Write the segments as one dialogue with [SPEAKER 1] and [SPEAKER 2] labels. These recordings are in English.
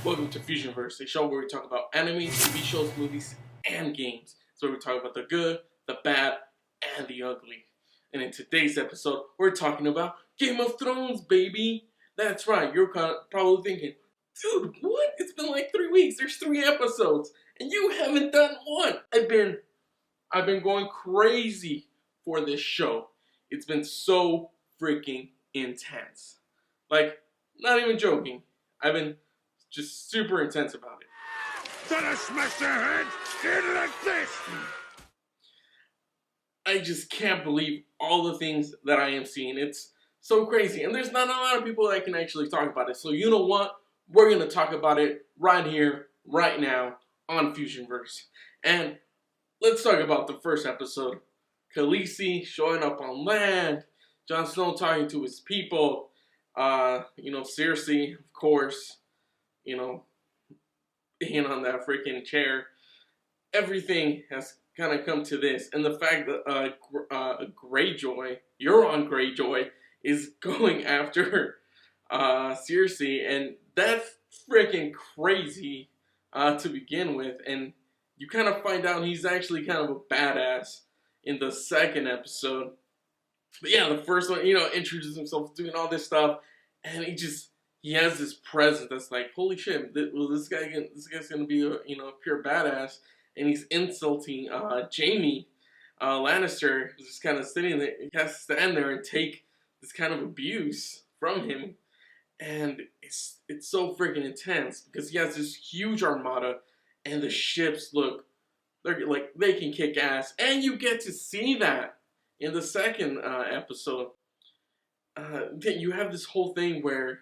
[SPEAKER 1] Welcome to Fusionverse, a show where we talk about anime, TV shows, movies, and games. So we talk about the good, the bad, and the ugly. And in today's episode, we're talking about Game of Thrones, baby! That's right, you're probably thinking, dude, what? It's been like 3 weeks, there's 3 episodes, and you haven't done one! I've been going crazy for this show. It's been so freaking intense. Like, not even joking. I've been just super intense about it.
[SPEAKER 2] Then I smash their heads in like this!
[SPEAKER 1] I just can't believe all the things that I am seeing. It's so crazy. And there's not a lot of people that can actually talk about it. So you know what? We're going to talk about it right here, right now, on Fusionverse. And let's talk about the first episode. Khaleesi showing up on land. Jon Snow talking to his people. Cersei, of course, being on that freaking chair. Everything has kind of come to this. And the fact that Greyjoy, Euron Greyjoy, is going after Cersei. And that's freaking crazy to begin with. And you kind of find out he's actually kind of a badass in the second episode. But yeah, the first one, introduces himself doing all this stuff. And he has this presence that's like, holy shit, this guy's gonna be a pure badass, and he's insulting Jaime Lannister, who's just kind of sitting there. He has to stand there and take this kind of abuse from him, and it's so freaking intense because he has this huge armada, and the ships they can kick ass, and you get to see that in the second episode. You have this whole thing where,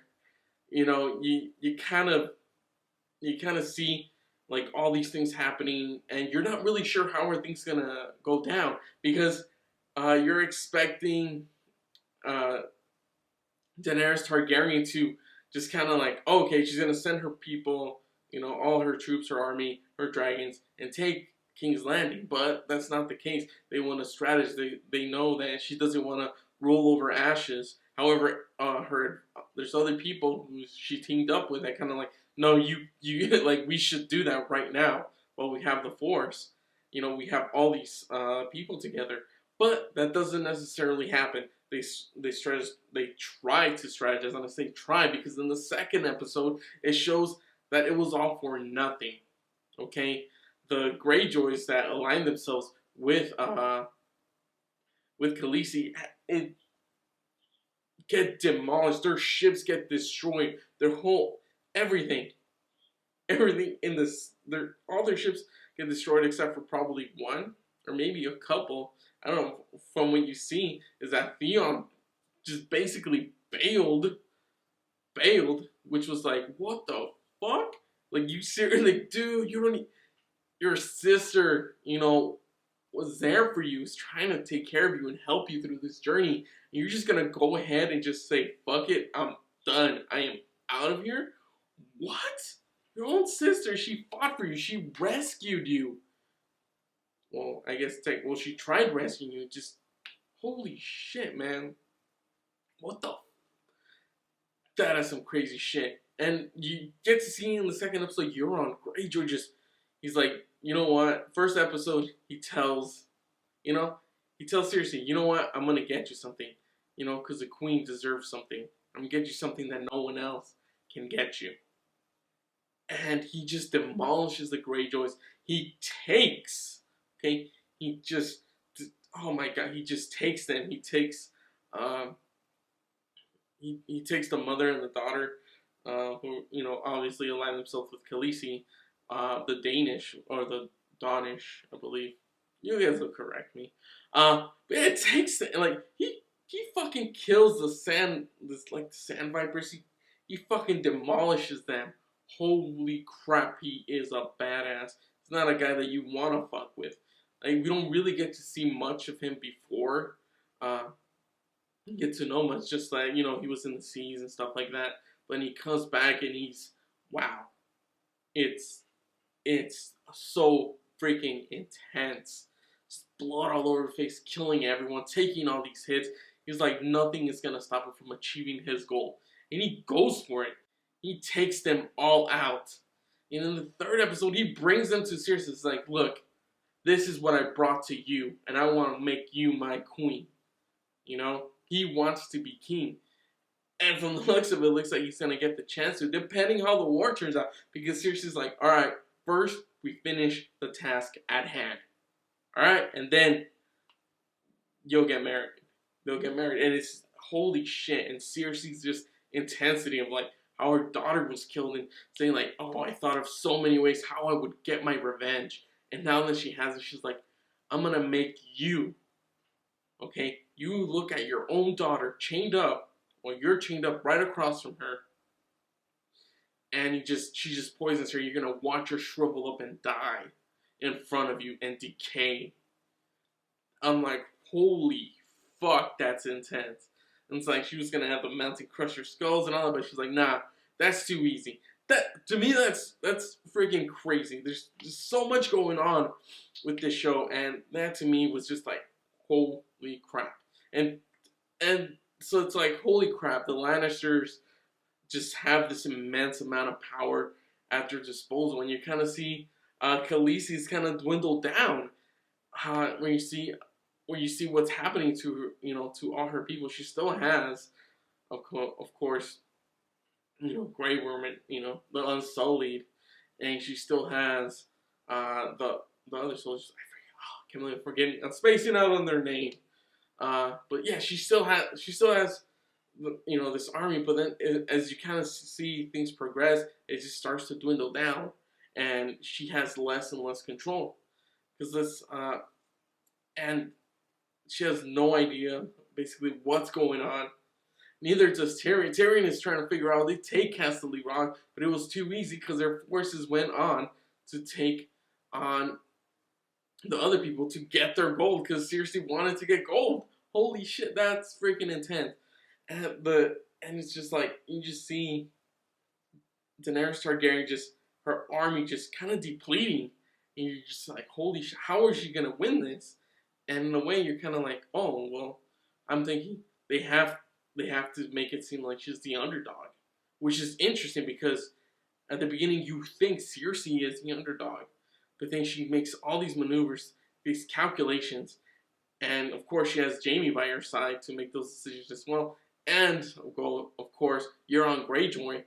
[SPEAKER 1] you kind of see like all these things happening, and you're not really sure how are things gonna go down because you're expecting Daenerys Targaryen to just kind of like, oh, okay, she's gonna send her people, all her troops, her army, her dragons, and take King's Landing, but that's not the case. They want a strategy. They know that she doesn't want to roll over ashes. However, there's other people who she teamed up with that kind of like, no, you like, we should do that right now while we have the force. We have all these people together, but that doesn't necessarily happen. They try to strategize, and I say try because in the second episode it shows that it was all for nothing. Okay, the Greyjoys that align themselves with Khaleesi, it get demolished. Their ships get destroyed. Their whole everything in this, all their ships get destroyed except for probably one or maybe a couple. I don't know. From what you see, is that Theon just basically bailed, which was like, what the fuck? Like, you seriously, dude, your sister, was there for you, was trying to take care of you and help you through this journey. And you're just gonna go ahead and just say, fuck it, I'm done. I am out of here? What? Your own sister, she fought for you. She rescued you. Well, I guess, she tried rescuing you. Just, holy shit, man. What the? That is some crazy shit. And you get to see in the second episode, Euron Greyjoy he's like, you know what? First episode, he tells Cersei, you know what? I'm gonna get you something. Because the queen deserves something. I'm gonna get you something that no one else can get you. And he just demolishes the Greyjoys. He takes, oh my god, he just takes them. He takes, he takes the mother and the daughter, who, obviously align themselves with Khaleesi, the Danish, or the Danish, I believe. You guys will correct me. But it takes, he fucking kills the sand vipers. He fucking demolishes them. Holy crap, he is a badass. He's not a guy that you want to fuck with. Like, we don't really get to see much of him before. Get to know much, just like, he was in the seas and stuff like that. But he comes back and he's, wow. It's so freaking intense. Just blood all over his face, killing everyone, taking all these hits. He's like, nothing is gonna stop him from achieving his goal. And he goes for it. he takes them all out. And in the third episode, he brings them to Cersei. It's like, look, this is what I brought to you, and I want to make you my queen. You know, he wants to be king. And from the looks of it, it looks like he's going to get the chance to, depending how the war turns out. Because Cersei's like, alright, first we finish the task at hand. Alright, and then you'll get married. They'll get married. And it's holy shit. And Cersei's just intensity of like how her daughter was killed and saying like, oh, I thought of so many ways how I would get my revenge. And now that she has it, she's like, I'm going to make you. Okay? You look at your own daughter chained up. Well, you're chained up right across from her. And she just poisons her. You're going to watch her shrivel up and die in front of you and decay. I'm like, holy fuck, that's intense. And it's like she was going to have the mountain crush her skulls and all that, but she's like, nah, that's too easy. That, to me, that's freaking crazy. There's just so much going on with this show, and that to me was just like, holy crap. And so it's like, holy crap, the Lannisters just have this immense amount of power at their disposal. And you kind of see Khaleesi's kind of dwindle down when you see what's happening to her, you know, to all her people. She still has, of course, you know, Grey Worm and, you know, the Unsullied, and she still has the other soldiers. I can't believe I'm forgetting. I'm spacing out on their name. But yeah, she still has, you know, this army. But then, as you kind of see things progress, it just starts to dwindle down, and she has less and less control because this, and she has no idea basically what's going on. Neither does Tyrion. Tyrion is trying to figure out they take Castle Rock, but it was too easy because their forces went on to take on the other people to get their gold because Cersei wanted to get gold. Holy shit, that's freaking intense. And it's just like, you just see Daenerys Targaryen her army just kind of depleting. And you're just like, holy shit, how is she going to win this? And in a way, you're kind of like, oh, well, I'm thinking they have to make it seem like she's the underdog. Which is interesting because at the beginning, you think Cersei is the underdog. But then she makes all these maneuvers, these calculations. And of course, she has Jaime by her side to make those decisions as well. And of course, Euron Greyjoy.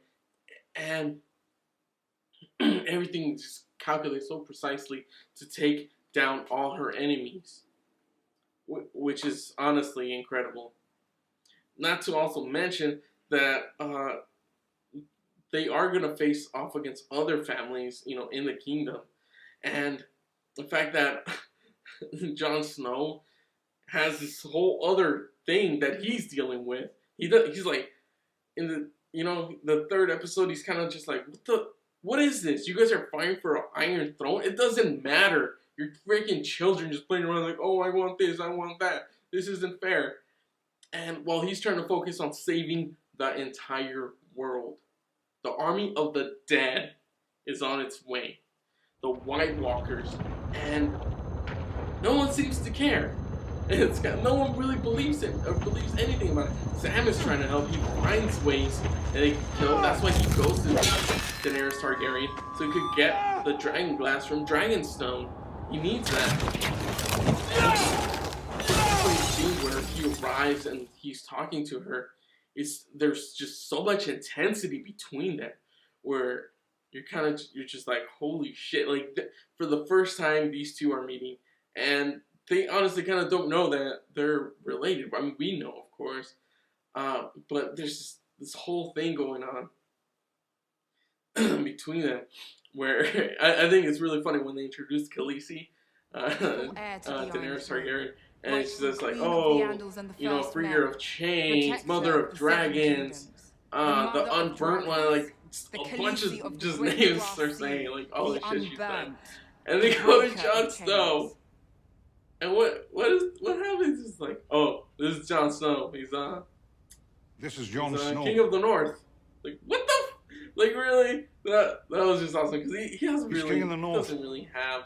[SPEAKER 1] And everything just calculates so precisely to take down all her enemies. Which is honestly incredible. Not to also mention that they are going to face off against other families, you know, in the kingdom. And the fact that Jon Snow has this whole other thing that he's dealing with. He's like, in the, you know, the third episode, he's kind of just like, what is this? You guys are fighting for an Iron Throne? It doesn't matter. You're freaking children just playing around like, oh, I want this, I want that. This isn't fair. And while he's trying to focus on saving the entire world, the army of the dead is on its way. The White Walkers, and no one seems to care. No one really believes it or believes anything about it. Sam is trying to help. He finds ways that he can kill. That's why he goes to Daenerys Targaryen so he could get the dragon glass from Dragonstone. He needs that. And scene where he arrives and he's talking to her, there's just so much intensity between them, where you're just like, holy shit! Like for the first time, these two are meeting, and they honestly kind of don't know that they're related. I mean, we know, of course, but there's just this whole thing going on between them, where I think it's really funny when they introduced Khaleesi, Daenerys Targaryen, and she's just like, oh, you know, bringer of chains, mother of dragons, the unburnt one, like a bunch of just names are saying, like all the shit she's done, and they go to Jon Snow. And what happens is like, oh, this is Jon Snow.
[SPEAKER 2] This is Jon Snow,
[SPEAKER 1] King of the North. Like, what the? Like, really? That was just awesome because he doesn't really have,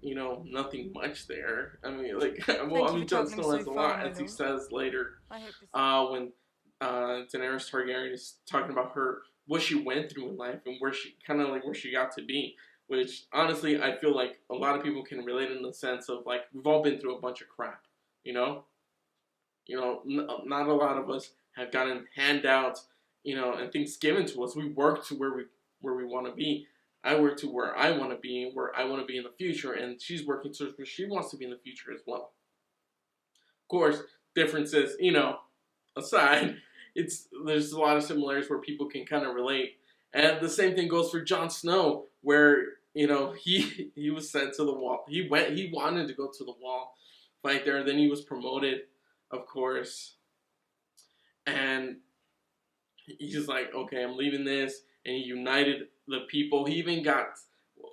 [SPEAKER 1] you know, nothing much there. I mean, like, well, Jon Snow has a lot, as he says later, when Daenerys Targaryen is talking about her what she went through in life and where she kind of like where she got to be. Which honestly, I feel like a lot of people can relate in the sense of like we've all been through a bunch of crap, you know. Not a lot of us have gotten handouts, and things given to us. We work to where we want to be. I work to where I want to be, where I want to be in the future, and she's working towards where she wants to be in the future as well. Of course, differences, aside, there's a lot of similarities where people can kind of relate. And the same thing goes for Jon Snow, where he was sent to the wall. He wanted to go to the wall, fight there. Then he was promoted, of course, and he's like, okay, I'm leaving this, and he united the people. He even got,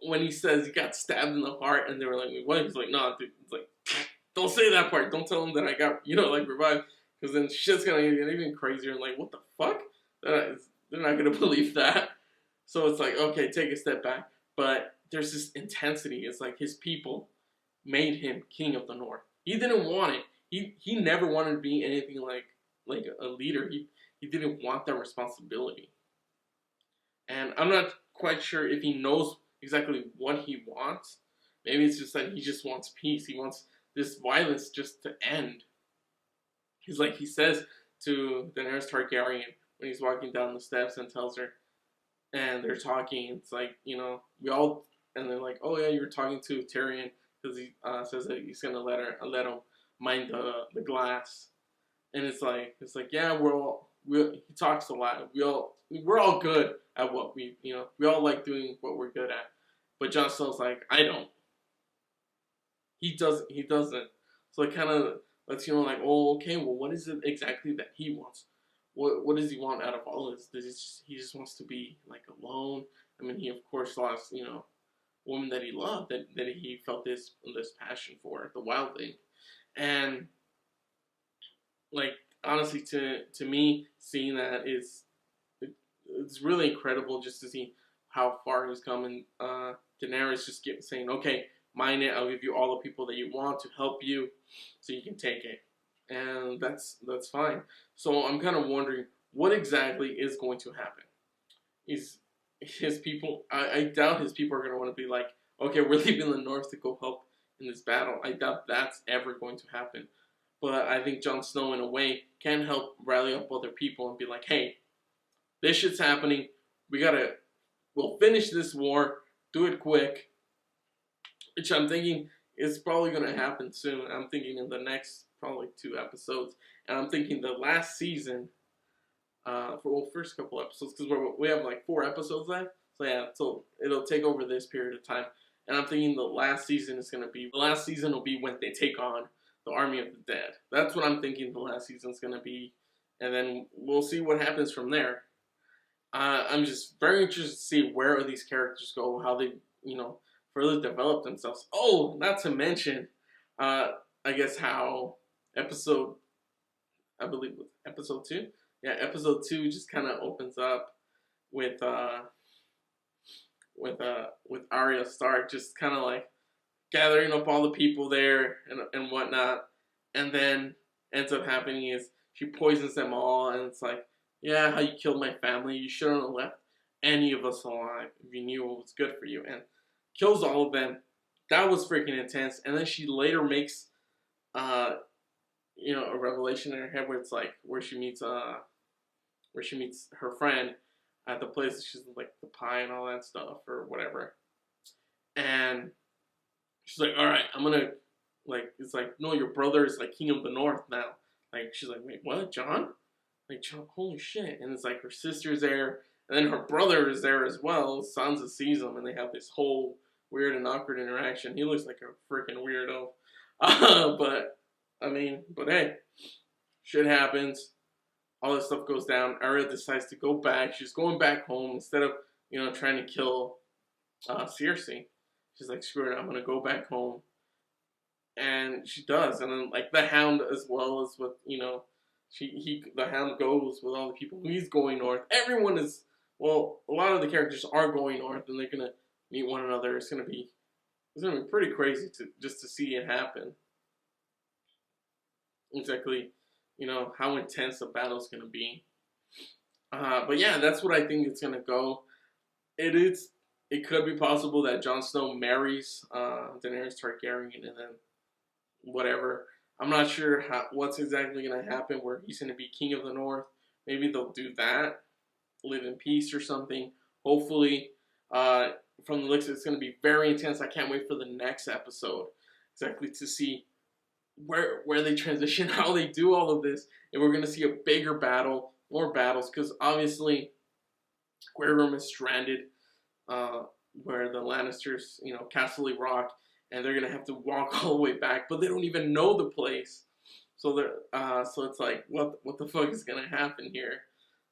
[SPEAKER 1] when he says he got stabbed in the heart, and they were like, what? He's like, no, dude. It's like, don't say that part. Don't tell him that I got, like, revived, because then shit's gonna get even crazier, and like, what the fuck? They're not gonna believe that. So it's like, okay, take a step back. But there's this intensity. It's like his people made him king of the North. He didn't want it. He never wanted to be anything like a leader. He didn't want that responsibility. And I'm not quite sure if he knows exactly what he wants. Maybe it's just that he just wants peace. He wants this violence just to end. He's like, he says to Daenerys Targaryen when he's walking down the steps and tells her, and they're talking, it's like, we all, and they're like, oh yeah, you're talking to Tyrion, because he says that he's gonna let him mind the glass. And it's like, yeah, he talks a lot. We're all good at what we all like doing what we're good at. But Jon Snow's like, I don't. He doesn't. So it kind of lets you know, like, oh, okay, well, what is it exactly that he wants? What does he want out of all this? He just wants to be like alone. I mean, he of course lost, woman that he loved, that he felt this passion for, the wild thing, and like honestly, to me, seeing that it's really incredible just to see how far he's come. And Daenerys just saying, okay, mine it. I'll give you all the people that you want to help you, so you can take it, and that's fine. So I'm kind of wondering what exactly is going to happen. Is his people? I doubt his people are going to want to be like, okay, we're leaving the North to go help in this battle. I doubt that's ever going to happen. But I think Jon Snow, in a way, can help rally up other people and be like, hey, this shit's happening. We'll finish this war. Do it quick. Which I'm thinking is probably going to happen soon. I'm thinking in the next probably 2 episodes. And I'm thinking the last season, first couple episodes, because we have like 4 episodes left. So yeah, so it'll take over this period of time. And I'm thinking the last season will be when they take on the Army of the Dead. That's what I'm thinking the last season's going to be. And then we'll see what happens from there. I'm just very interested to see where these characters go, how they, further develop themselves. Oh, not to mention, I guess how episode 2? Yeah, episode 2 just kind of opens up with Arya Stark just kind of like gathering up all the people there and whatnot, and then ends up happening is she poisons them all, and it's like, yeah, how you killed my family, you shouldn't have left any of us alive if you knew what was good for you, and kills all of them. That was freaking intense. And then she later makes a revelation in her head where it's like where she meets her friend at the place. She's like the pie and all that stuff or whatever, and she's like, all right, I'm gonna, like, it's like, no, your brother is like king of the North now. Like, she's like, wait, what, John? Like, John, holy shit. And it's like her sister's there, and then her brother is there as well. Sansa sees him, and they have this whole weird and awkward interaction. He looks like a freaking weirdo. But hey, shit happens. All this stuff goes down. Arya decides to go back. She's going back home instead of, trying to kill Cersei. She's like, screw it, I'm gonna go back home. And she does. And then, like, the Hound as well as with, the Hound goes with all the people. He's going north. Everyone is, well, a lot of the characters are going north, and they're gonna meet one another. It's gonna be pretty crazy to see it happen. Exactly, how intense the battle's gonna be. But yeah, that's what I think it's gonna go. It is. It could be possible that Jon Snow marries Daenerys Targaryen, and then whatever. I'm not sure what's exactly gonna happen. Where he's gonna be king of the North. Maybe they'll do that, live in peace or something. Hopefully, uh, from the looks, it's gonna be very intense. I can't wait for the next episode, exactly to see where they transition, how they do all of this, and we're gonna see a bigger battle, more battles, because obviously Grey Worm is stranded, uh, where the Lannisters, Castle Rock, and they're gonna have to walk all the way back, but they don't even know the place. So so it's like, what the fuck is gonna happen here?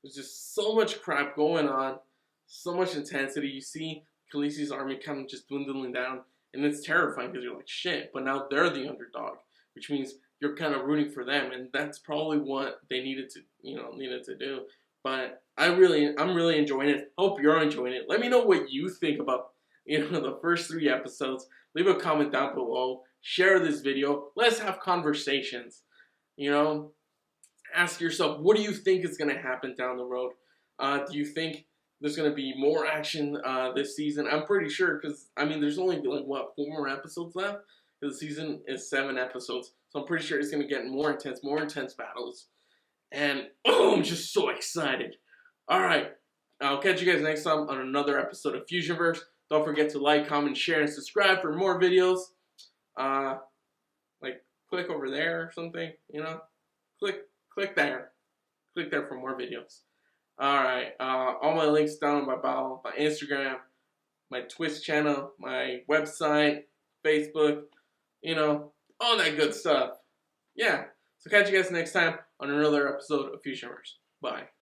[SPEAKER 1] There's just so much crap going on, so much intensity. You see Khaleesi's army kind of just dwindling down, and it's terrifying because you're like, shit. But now they're the underdog, which means you're kind of rooting for them, and that's probably what they needed to do. But I'm really enjoying it. Hope you're enjoying it. Let me know what you think about the first 3 episodes. Leave a comment down below. Share this video. Let's have conversations. You know, ask yourself, what do you think is going to happen down the road? Do you think there's going to be more action this season? I'm pretty sure, because there's only like 4 more episodes left. The season is 7 episodes, so I'm pretty sure it's going to get more intense battles. And I'm just so excited. All right, I'll catch you guys next time on another episode of Fusionverse. Don't forget to like, comment, share, and subscribe for more videos. Like click over there or something. Click there. Click there for more videos. Alright, all my links down in my bio, my Instagram, my Twitch channel, my website, Facebook, all that good stuff. Yeah, so catch you guys next time on another episode of Fusionverse. Bye.